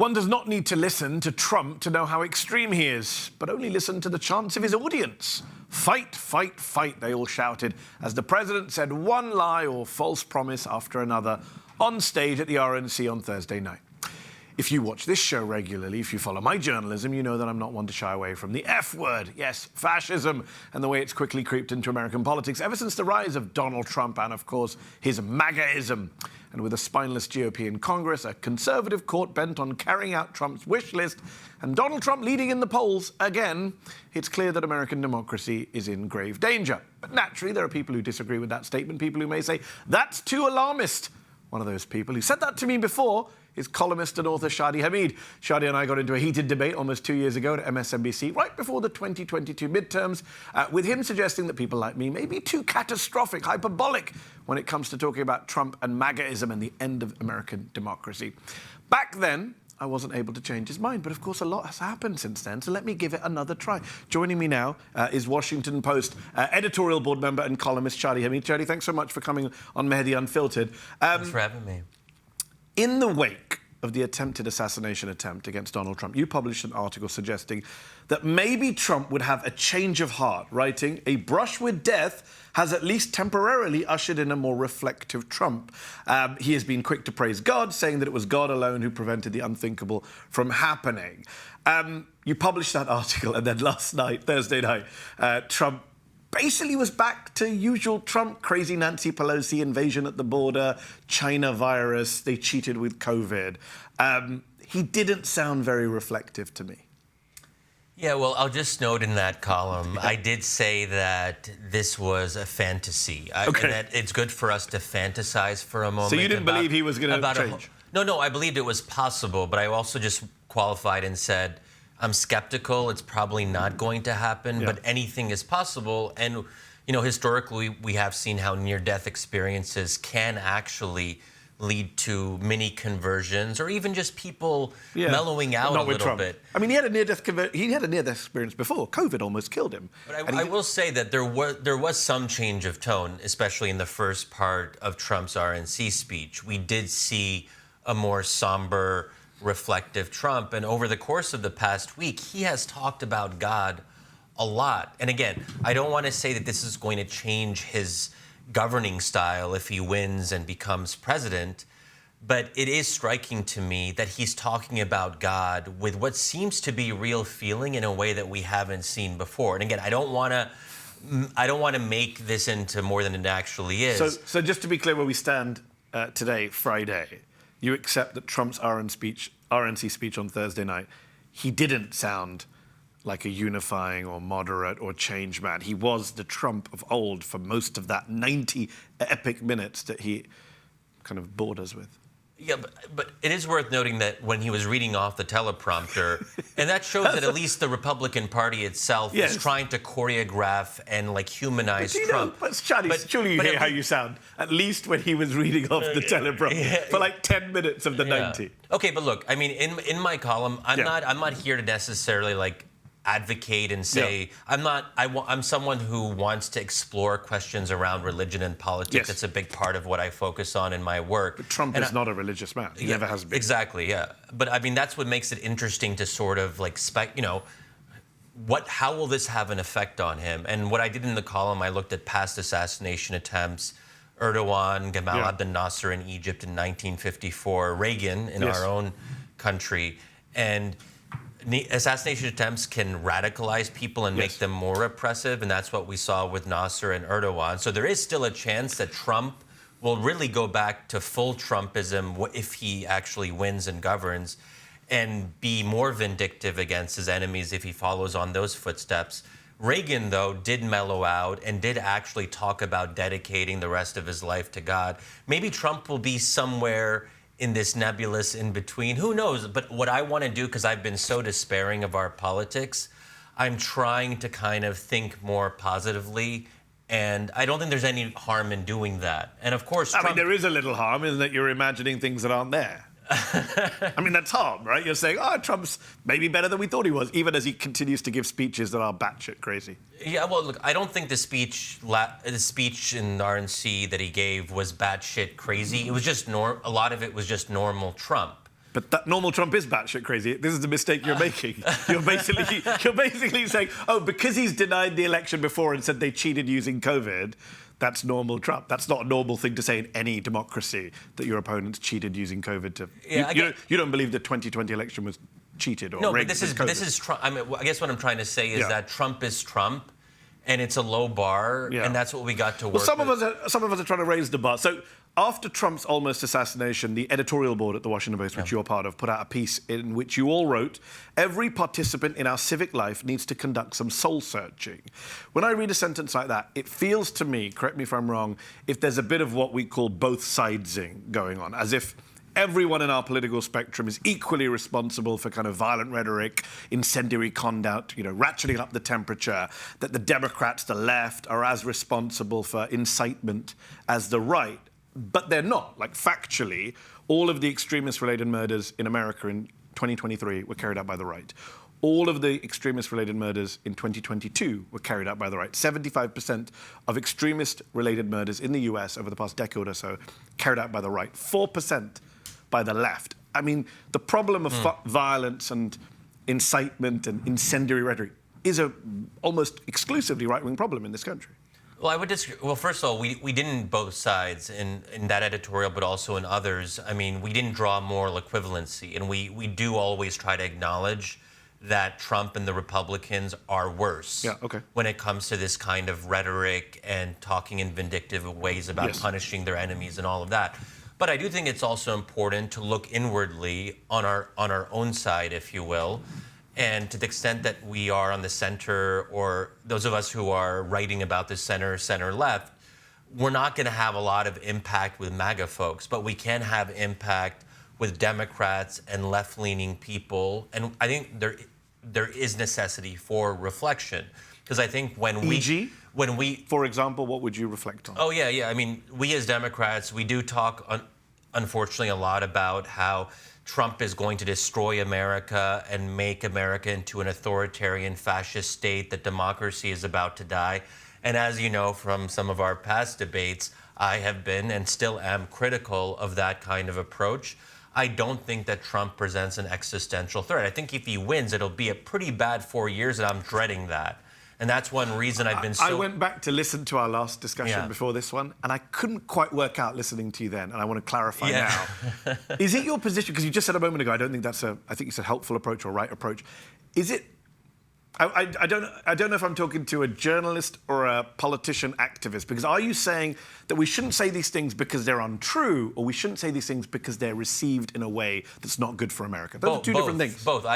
One does not need to listen to Trump to know how extreme he is, but only listen to the chants of his audience. Fight, fight, fight, they all shouted, as the president said one lie or false promise after another on stage at the RNC on Thursday night. If you watch this show regularly, if you follow my journalism, you know that I'm not one to shy away from the F word. Yes, fascism, and the way it's quickly creeped into American politics ever since the rise of Donald Trump and, of course, his MAGAism. And with a spineless GOP in Congress, a conservative court bent on carrying out Trump's wish list, and Donald Trump leading in the polls again, it's clear that American democracy is in grave danger. But naturally, there are people who disagree with that statement, people who may say, that's too alarmist. One of those people who said that to me before is columnist and author Shadi Hamid. Shadi and I got into a heated debate almost 2 years ago at MSNBC, right before the 2022 midterms, with him suggesting that people like me may be too catastrophic, hyperbolic, when it comes to talking about Trump and MAGAism and the end of American democracy. Back then, I wasn't able to change his mind, but of course a lot has happened since then, so let me give it another try. Joining me now is Washington Post Editorial Board member and columnist Shadi Hamid. Shadi, thanks so much for coming on Mehdi Unfiltered. Thanks for having me. In the wake of the attempted assassination attempt against Donald Trump, you published an article suggesting that maybe Trump would have a change of heart, writing, "A brush with death has at least temporarily ushered in a more reflective Trump." He has been quick to praise God, saying that it was God alone who prevented the unthinkable from happening. You published that article, and then last night, Thursday night, Trump basically was back to usual Trump, crazy Nancy Pelosi, invasion at the border, China virus, they cheated with COVID. He didn't sound very reflective to me. Yeah, well, I'll just note in that column, I did say that this was a fantasy. And that it's good for us to fantasize for a moment. So you didn't believe he was going to change? No, I believed it was possible, but I also just qualified and said, I'm skeptical. It's probably not going to happen, but anything is possible. And, you know, historically, we have seen how near-death experiences can actually lead to mini conversions or even just people mellowing out a little bit. I mean, he had a near-death experience before. COVID almost killed him. But I will say that there was some change of tone, especially in the first part of Trump's RNC speech. We did see a more somber, reflective Trump, and over the course of the past week, he has talked about God a lot. And again, I don't want to say that this is going to change his governing style if he wins and becomes president, but it is striking to me that he's talking about God with what seems to be real feeling in a way that we haven't seen before. And again, I don't want to make this into more than it actually is. So just to be clear where we stand today, Friday, you accept that Trump's RNC speech on Thursday night, he didn't sound like a unifying or moderate or change man. He was the Trump of old for most of that 90 epic minutes that he kind of bored us with. Yeah, but it is worth noting that when he was reading off the teleprompter, and that shows that at least the Republican Party itself is trying to choreograph and like humanize Trump. But Shadi, surely you hear how you sound, at least when he was reading off the teleprompter for like 10 minutes of the 90. Okay, but look, I mean, in my column, I'm not here to necessarily like advocate and say I'm someone who wants to explore questions around religion and politics. It's a big part of what I focus on in my work. But Trump is not a religious man. He never has been. Exactly, yeah. But I mean, that's what makes it interesting to sort of like how will this have an effect on him? And what I did in the column, I looked at past assassination attempts, Erdogan, Gamal Abdel Nasser in Egypt in 1954, Reagan in our own country, and assassination attempts can radicalize people and make them more repressive, and that's what we saw with Nasser and Erdogan. So there is still a chance that Trump will really go back to full Trumpism if he actually wins and governs, and be more vindictive against his enemies if he follows on those footsteps. Reagan, though, did mellow out and did actually talk about dedicating the rest of his life to God. Maybe Trump will be somewhere in this nebulous in-between. Who knows? But what I want to do, because I've been so despairing of our politics, I'm trying to kind of think more positively, and I don't think there's any harm in doing that. And of course, I mean, there is a little harm in that you're imagining things that aren't there. I mean, that's harm, right? You're saying, Trump's maybe better than we thought he was, even as he continues to give speeches that are batshit crazy. Yeah, well, look, I don't think the speech in the RNC that he gave was batshit crazy. It was just a lot of it was just normal Trump. But that normal Trump is batshit crazy. This is the mistake you're making. You're basically saying, oh, because he's denied the election before and said they cheated using COVID, that's normal Trump. That's not a normal thing to say in any democracy, that your opponents cheated using COVID to... You don't believe the 2020 election was cheated or rigged? No, but this is Trump. I mean, I guess what I'm trying to say is that Trump is Trump, and it's a low bar, and that's what we got to work with. Some of us are trying to raise the bar. So after Trump's almost assassination, the editorial board at the Washington Post, which you're part of, put out a piece in which you all wrote, every participant in our civic life needs to conduct some soul searching. When I read a sentence like that, it feels to me, correct me if I'm wrong, if there's a bit of what we call both sidesing going on, as if everyone in our political spectrum is equally responsible for kind of violent rhetoric, incendiary conduct, ratcheting up the temperature, that the Democrats, the left, are as responsible for incitement as the right. But they're not. Like, factually, all of the extremist-related murders in America in 2023 were carried out by the right. All of the extremist-related murders in 2022 were carried out by the right. 75% of extremist-related murders in the US over the past decade or so carried out by the right. 4% by the left. I mean, the problem of violence and incitement and incendiary rhetoric is a almost exclusively right-wing problem in this country. Well, I would disagree. Well, first of all, we didn't both sides in that editorial, but also in others. I mean, we didn't draw moral equivalency, and we do always try to acknowledge that Trump and the Republicans are worse when it comes to this kind of rhetoric and talking in vindictive ways about punishing their enemies and all of that. But I do think it's also important to look inwardly on our own side, if you will. And to the extent that we are on the center, or those of us who are writing about the center left, we're not going to have a lot of impact with MAGA folks, but we can have impact with Democrats and left-leaning people. And I think there is necessity for reflection, because I think when we, for example, what would you reflect on? Oh yeah. I mean, we as Democrats, we do talk, unfortunately, a lot about how Trump is going to destroy America and make America into an authoritarian fascist state, that democracy is about to die. And as you know from some of our past debates, I have been and still am critical of that kind of approach. I don't think that Trump presents an existential threat. I think if he wins, it'll be a pretty bad 4 years, and I'm dreading that. And that's one reason I've been so... I went back to listen to our last discussion before this one, and I couldn't quite work out listening to you then, and I want to clarify now. Is it your position, because you just said a moment ago, I don't think that's I think you said helpful approach or right approach. Is it... I don't know if I'm talking to a journalist or a politician activist, because are you saying that we shouldn't say these things because they're untrue, or we shouldn't say these things because they're received in a way that's not good for America? Those are two different things. Both.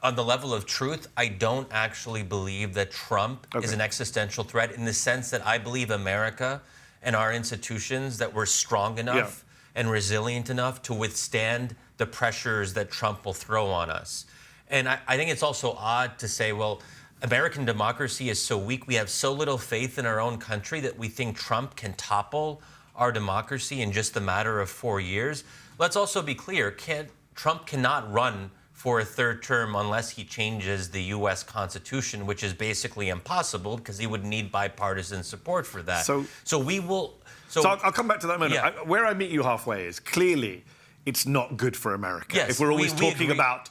On the level of truth, I don't actually believe that Trump is an existential threat, in the sense that I believe America and our institutions, that we're strong enough and resilient enough to withstand the pressures that Trump will throw on us. And I think it's also odd to say, well, American democracy is so weak, we have so little faith in our own country that we think Trump can topple our democracy in just a matter of 4 years. Let's also be clear, Trump cannot run for a third term unless he changes the U.S. Constitution, which is basically impossible, because he would need bipartisan support for that. So I'll come back to that in a moment. Where I meet you halfway is, clearly it's not good for America. Yes, if we're always talking about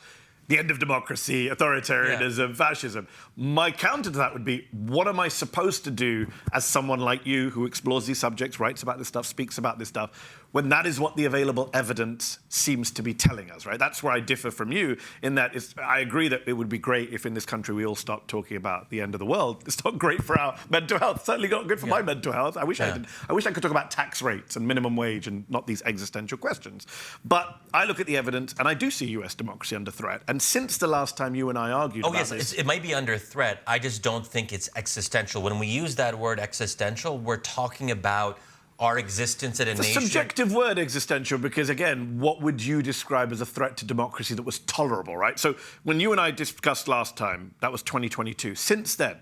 the end of democracy, authoritarianism, fascism. My counter to that would be, what am I supposed to do as someone like you who explores these subjects, writes about this stuff, speaks about this stuff, when that is what the available evidence seems to be telling us, right? That's where I differ from you, in that I agree that it would be great if in this country we all stopped talking about the end of the world. It's not great for our mental health. Certainly not good for my mental health. I wish I did. I wish I could talk about tax rates and minimum wage and not these existential questions. But I look at the evidence and I do see US democracy under threat. And since the last time you and I argued about this... it might be under threat. I just don't think it's existential. When we use that word existential, we're talking about our existence at a nation. It's a subjective word, existential, because, again, what would you describe as a threat to democracy that was tolerable, right? So when you and I discussed last time, that was 2022. Since then,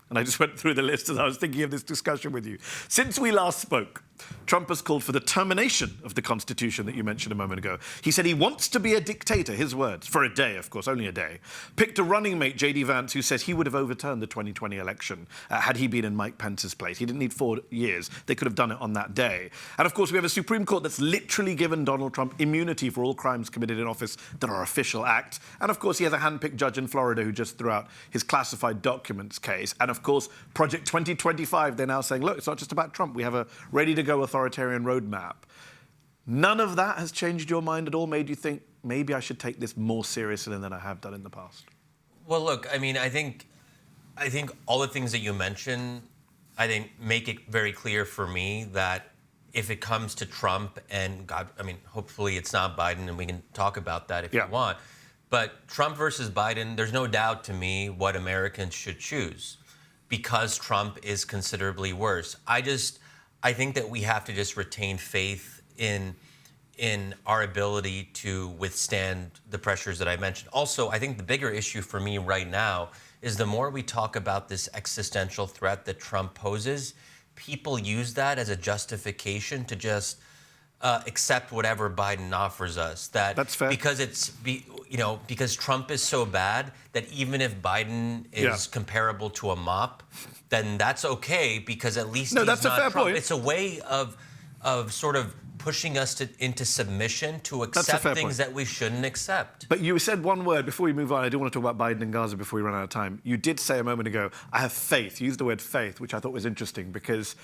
and I just went through the list as I was thinking of this discussion with you, since we last spoke, Trump has called for the termination of the Constitution that you mentioned a moment ago. He said he wants to be a dictator, his words, for a day, of course, only a day. Picked a running mate, J.D. Vance, who says he would have overturned the 2020 election had he been in Mike Pence's place. He didn't need 4 years. They could have done it on that day. And, of course, we have a Supreme Court that's literally given Donald Trump immunity for all crimes committed in office that are official acts. And, of course, he has a hand-picked judge in Florida who just threw out his classified documents case. And, of course, Project 2025, they're now saying, look, it's not just about Trump. We have a ready-to-go authoritarian roadmap. None of that has changed your mind at all, made you think, maybe I should take this more seriously than I have done in the past? Well, look, I mean, I think all the things that you mentioned, I think, make it very clear for me that if it comes to Trump and God, I mean, hopefully it's not Biden, and we can talk about that if you want. But Trump versus Biden, there's no doubt to me what Americans should choose, because Trump is considerably worse. I think that we have to just retain faith in our ability to withstand the pressures that I mentioned. Also, I think the bigger issue for me right now is the more we talk about this existential threat that Trump poses, people use that as a justification to just accept whatever Biden offers us. That's fair. Because Trump is so bad that even if Biden is comparable to a mop, then that's okay, because at least he's that's not a fair Trump. point. It's a way of sort of pushing us into submission to accept things that we shouldn't accept. But you said one word before we move on. I do want to talk about Biden and Gaza before we run out of time. You did say a moment ago, I have faith. You used the word faith, which I thought was interesting, because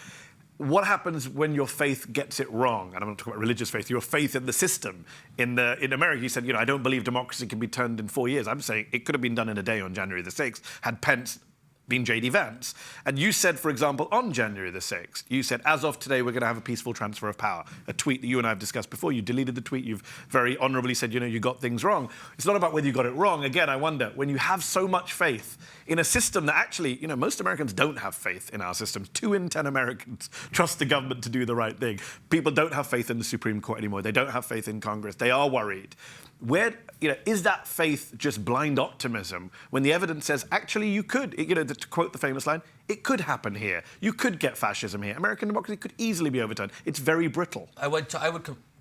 what happens when your faith gets it wrong? And I'm not talking about religious faith, your faith in the system. In America, you said, I don't believe democracy can be turned in 4 years. I'm saying it could have been done in a day on January the 6th, had Pence been J.D. Vance. And you said, for example, on January the 6th, you said, as of today, we're going to have a peaceful transfer of power. A tweet that you and I have discussed before. You deleted the tweet. You've very honorably said, you got things wrong. It's not about whether you got it wrong. Again, I wonder, when you have so much faith in a system that actually, most Americans don't have faith in our systems. 2 in 10 Americans trust the government to do the right thing. People don't have faith in the Supreme Court anymore. They don't have faith in Congress. They are worried. Where, is that faith just blind optimism when the evidence says, actually, you could, to quote the famous line, it could happen here. You could get fascism here. American democracy could easily be overturned. It's very brittle. I would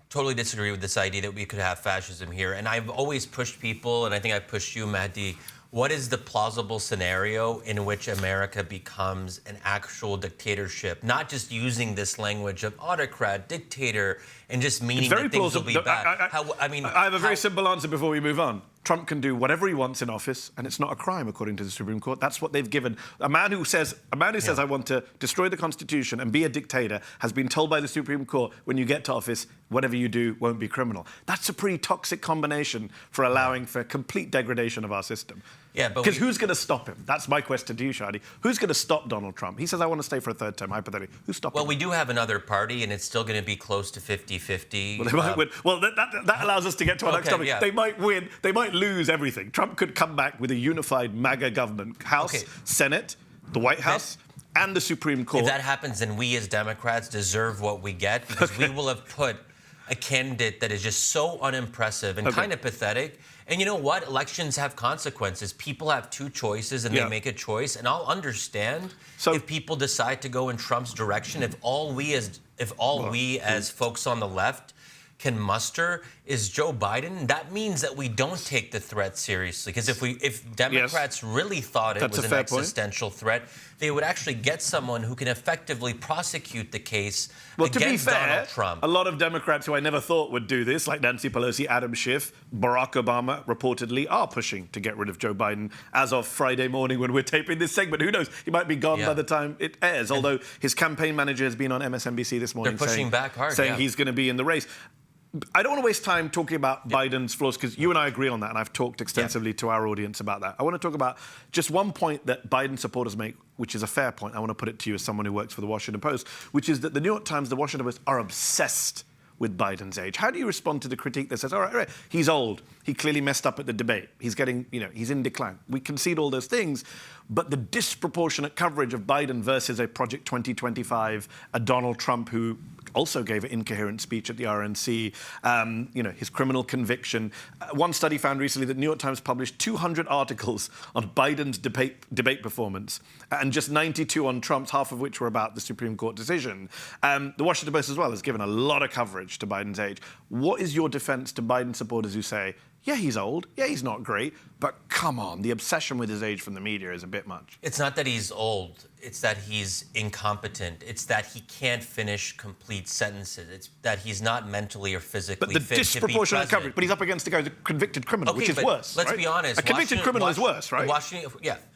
totally disagree with this idea that we could have fascism here. And I've always pushed people, and I think I pushed you, Mehdi, what is the plausible scenario in which America becomes an actual dictatorship? Not just using this language of autocrat, dictator, and just meaning that things will be bad. I have a very simple answer before we move on. Trump can do whatever he wants in office, and it's not a crime, according to the Supreme Court. That's what they've given. A man who says, I want to destroy the Constitution and be a dictator has been told by the Supreme Court, when you get to office, whatever you do won't be criminal. That's a pretty toxic combination for allowing for complete degradation of our system. Yeah, but because who's going to stop him? That's my question to you, Shadi. Who's going to stop Donald Trump? He says, I want to stay for a 3rd term, hypothetically. Who's stopping him? Well, we do have another party, and it's still going to be close to 50-50. Well, they might win. Well, that allows us to get to our next topic. Yeah. They might win. They might lose everything. Trump could come back with a unified MAGA government. House, Senate, the White House, and the Supreme Court. If that happens, then we as Democrats deserve what we get, because we will have put a candidate that is just so unimpressive and kind of pathetic. And you know what? Elections have consequences. People have 2 choices, and they make a choice. And I'll understand if people decide to go in Trump's direction. If all we as folks on the left can muster is Joe Biden, that means that we don't take the threat seriously. Because if Democrats really thought it was an existential threat, they would actually get someone who can effectively prosecute the case against Donald Trump. A lot of Democrats who I never thought would do this, like Nancy Pelosi, Adam Schiff, Barack Obama, reportedly are pushing to get rid of Joe Biden as of Friday morning when we're taping this segment. Who knows? He might be gone by the time it airs, although his campaign manager has been on MSNBC this morning saying he's going to be in the race. I don't want to waste time talking about Biden's flaws, because you and I agree on that, and I've talked extensively to our audience about that. I want to talk about just one point that Biden supporters make, which is a fair point. I want to put it to you as someone who works for the Washington Post, which is that the New York Times, the Washington Post, are obsessed with Biden's age. How do you respond to the critique that says, all right, he's old, he clearly messed up at the debate, he's getting, he's in decline. We concede all those things, but the disproportionate coverage of Biden versus a Project 2025, a Donald Trump who also gave an incoherent speech at the RNC, his criminal conviction. One study found recently that New York Times published 200 articles on Biden's debate performance and just 92 on Trump's, half of which were about the Supreme Court decision. The Washington Post as well has given a lot of coverage to Biden's age. What is your defense to Biden supporters who say, yeah, he's old, yeah, he's not great, but come on, the obsession with his age from the media is a bit much? It's not that he's old, it's that he's incompetent. It's that he can't finish complete sentences. It's that he's not mentally or physically fit to be president. But the disproportionate coverage, but he's up against a guy who's a convicted criminal, which is worse, let's right? be honest. A convicted criminal is worse, right?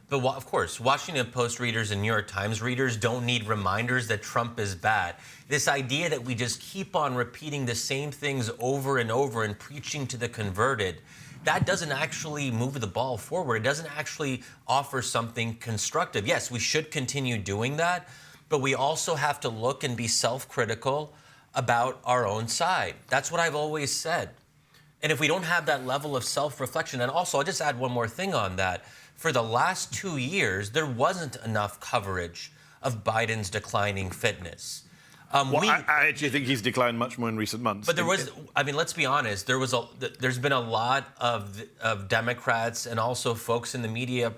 But of course, Washington Post readers and New York Times readers don't need reminders that Trump is bad. This idea that we just keep on repeating the same things over and over and preaching to the converted, that doesn't actually move the ball forward. It doesn't actually offer something constructive. Yes, we should continue doing that, but we also have to look and be self-critical about our own side. That's what I've always said. And if we don't have that level of self-reflection, and also I'll just add one more thing on that. For the last 2 years, there wasn't enough coverage of Biden's declining fitness. I actually think he's declined much more in recent months. But there was, let's be honest, there's been a lot of Democrats and also folks in the media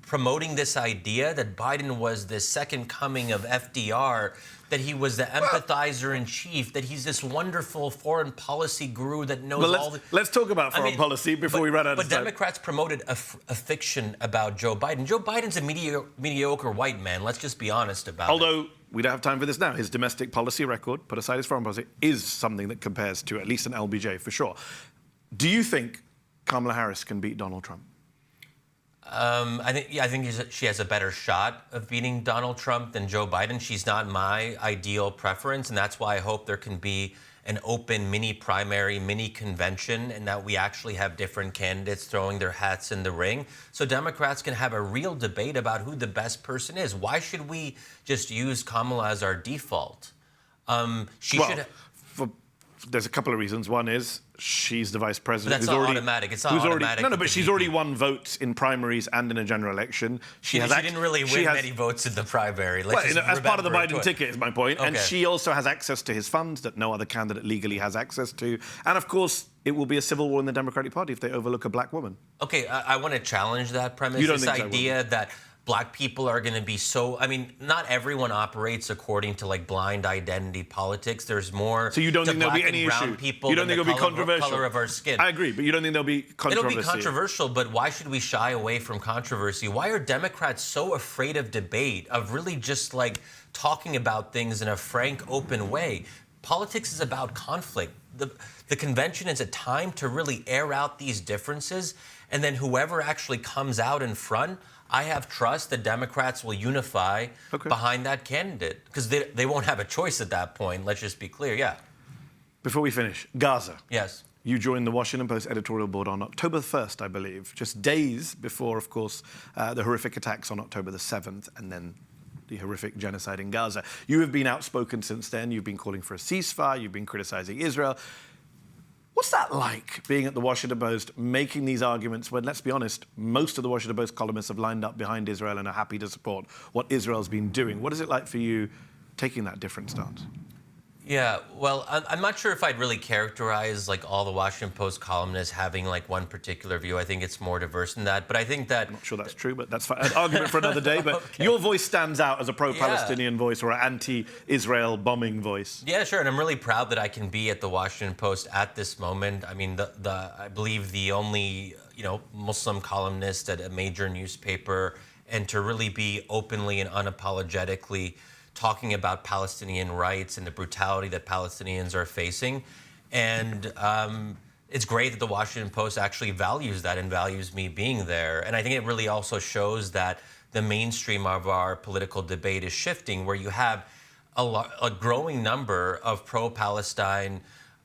promoting this idea that Biden was the second coming of FDR, that he was the empathizer in chief, that he's this wonderful foreign policy guru that knows all the... Let's talk about foreign policy before we run out of time. But Democrats promoted a fiction about Joe Biden. Joe Biden's a mediocre white man. Let's just be honest about it. Although we don't have time for this now. His domestic policy record, put aside his foreign policy, is something that compares to at least an LBJ for sure. Do you think Kamala Harris can beat Donald Trump? I think she has a better shot of beating Donald Trump than Joe Biden. She's not my ideal preference, and that's why I hope there can be an open mini primary, mini convention, and that we actually have different candidates throwing their hats in the ring, so Democrats can have a real debate about who the best person is. Why should we just use Kamala as our default? There's a couple of reasons. One is she's the vice president. But that's not automatic. It's not automatic. No, but she's already won votes in primaries and in a general election. She didn't really win many votes in the primary. As part of the Biden ticket is my point. Okay. And she also has access to his funds that no other candidate legally has access to. And of course, it will be a civil war in the Democratic Party if they overlook a black woman. Okay, I want to challenge that premise. You don't this think idea that Black people are going to be not everyone operates according to blind identity politics. There's more. So you don't think there'll be any issue? You don't think it'll be controversial? Color of our skin. I agree, but you don't think there'll be controversy? It'll be controversial, but why should we shy away from controversy? Why are Democrats so afraid of debate, of really just talking about things in a frank, open way? Politics is about conflict. The convention is a time to really air out these differences, and then whoever actually comes out in front, I have trust that Democrats will unify behind that candidate, because they won't have a choice at that point. Let's just be clear, yeah. Before we finish, Gaza. Yes. You joined the Washington Post Editorial Board on October 1st, I believe, just days before, of course, the horrific attacks on October the 7th, and then the horrific genocide in Gaza. You have been outspoken since then. You've been calling for a ceasefire. You've been criticizing Israel. What's that like, being at the Washington Post, making these arguments when, let's be honest, most of the Washington Post columnists have lined up behind Israel and are happy to support what Israel's been doing? What is it like for you taking that different stance? Yeah, well, I'm not sure if I'd really characterize all the Washington Post columnists having one particular view. I think it's more diverse than that. But I think that... I'm not sure that's true, but that's an argument for another day. But your voice stands out as a pro-Palestinian voice or an anti-Israel bombing voice. Yeah, sure. And I'm really proud that I can be at the Washington Post at this moment. I mean, I believe the only, Muslim columnist at a major newspaper, and to really be openly and unapologetically talking about Palestinian rights and the brutality that Palestinians are facing. And it's great that the Washington Post actually values that and values me being there. And I think it really also shows that the mainstream of our political debate is shifting, where you have a growing number of pro-Palestine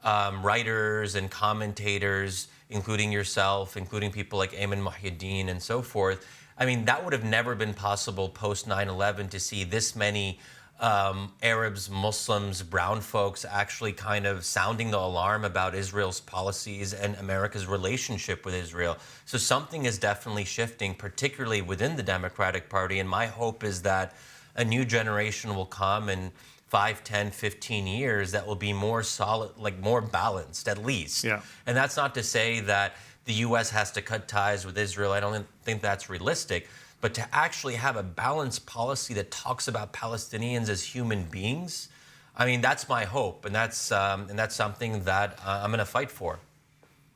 writers and commentators, including yourself, including people like Ayman Mohyeddin and so forth. I mean, that would have never been possible post 9/11 to see this many Arabs, Muslims, brown folks actually kind of sounding the alarm about Israel's policies and America's relationship with Israel. So something is definitely shifting, particularly within the Democratic Party. And my hope is that a new generation will come in 5, 10, 15 years that will be more solid, like more balanced at least. Yeah. And that's not to say that the U.S. has to cut ties with Israel. I don't think that's realistic. But to actually have a balanced policy that talks about Palestinians as human beings, I mean, that's my hope, and that's something that I'm going to fight for.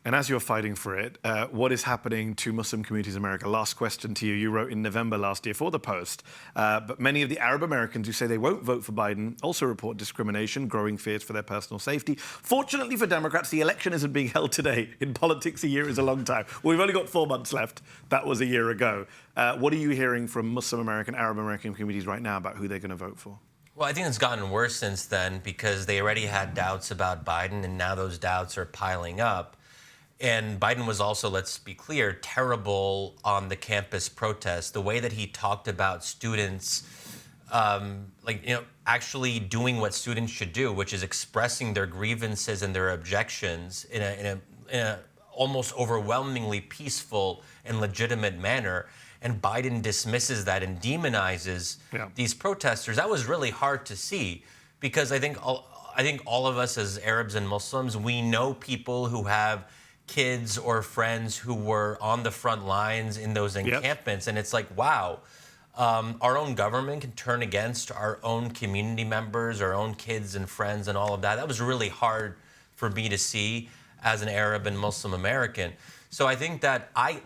And as you're fighting for it, what is happening to Muslim communities in America? Last question to you. You wrote in November last year for the Post, but many of the Arab Americans who say they won't vote for Biden also report discrimination, growing fears for their personal safety. Fortunately for Democrats, the election isn't being held today. In politics, a year is a long time. Well, we've only got 4 months left. That was a year ago. What are you hearing from Muslim American, Arab American communities right now about who they're going to vote for? Well, I think it's gotten worse since then because they already had doubts about Biden, and now those doubts are piling up. And Biden was also, let's be clear, terrible on the campus protest. The way that he talked about students, actually doing what students should do, which is expressing their grievances and their objections in a almost overwhelmingly peaceful and legitimate manner. And Biden dismisses that and demonizes these protesters. That was really hard to see because I think all of us as Arabs and Muslims, we know people who have kids or friends who were on the front lines in those encampments. And it's like, wow, our own government can turn against our own community members, our own kids and friends and all of that. That was really hard for me to see as an Arab and Muslim American. So I think that I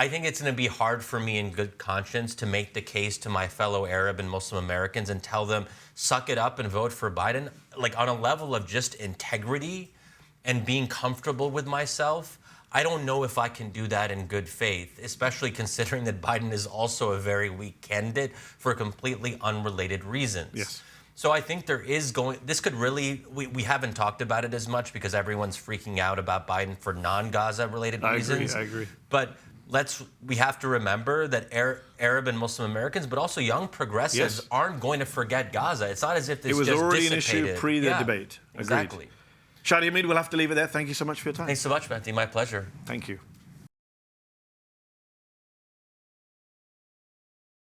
think it's going to be hard for me in good conscience to make the case to my fellow Arab and Muslim Americans and tell them, suck it up and vote for Biden, like on a level of just integrity and being comfortable with myself. I don't know if I can do that in good faith, especially considering that Biden is also a very weak candidate for completely unrelated reasons. Yes. So I think this could really, we haven't talked about it as much because everyone's freaking out about Biden for non-Gaza related reasons. I agree. But we have to remember that Arab and Muslim Americans, but also young progressives aren't going to forget Gaza. It's not as if this It was just already dissipated. an issue pre the debate. Agreed. Exactly. Shadi Hamid, we'll have to leave it there. Thank you so much for your time. Thanks so much, Mehdi. My pleasure. Thank you.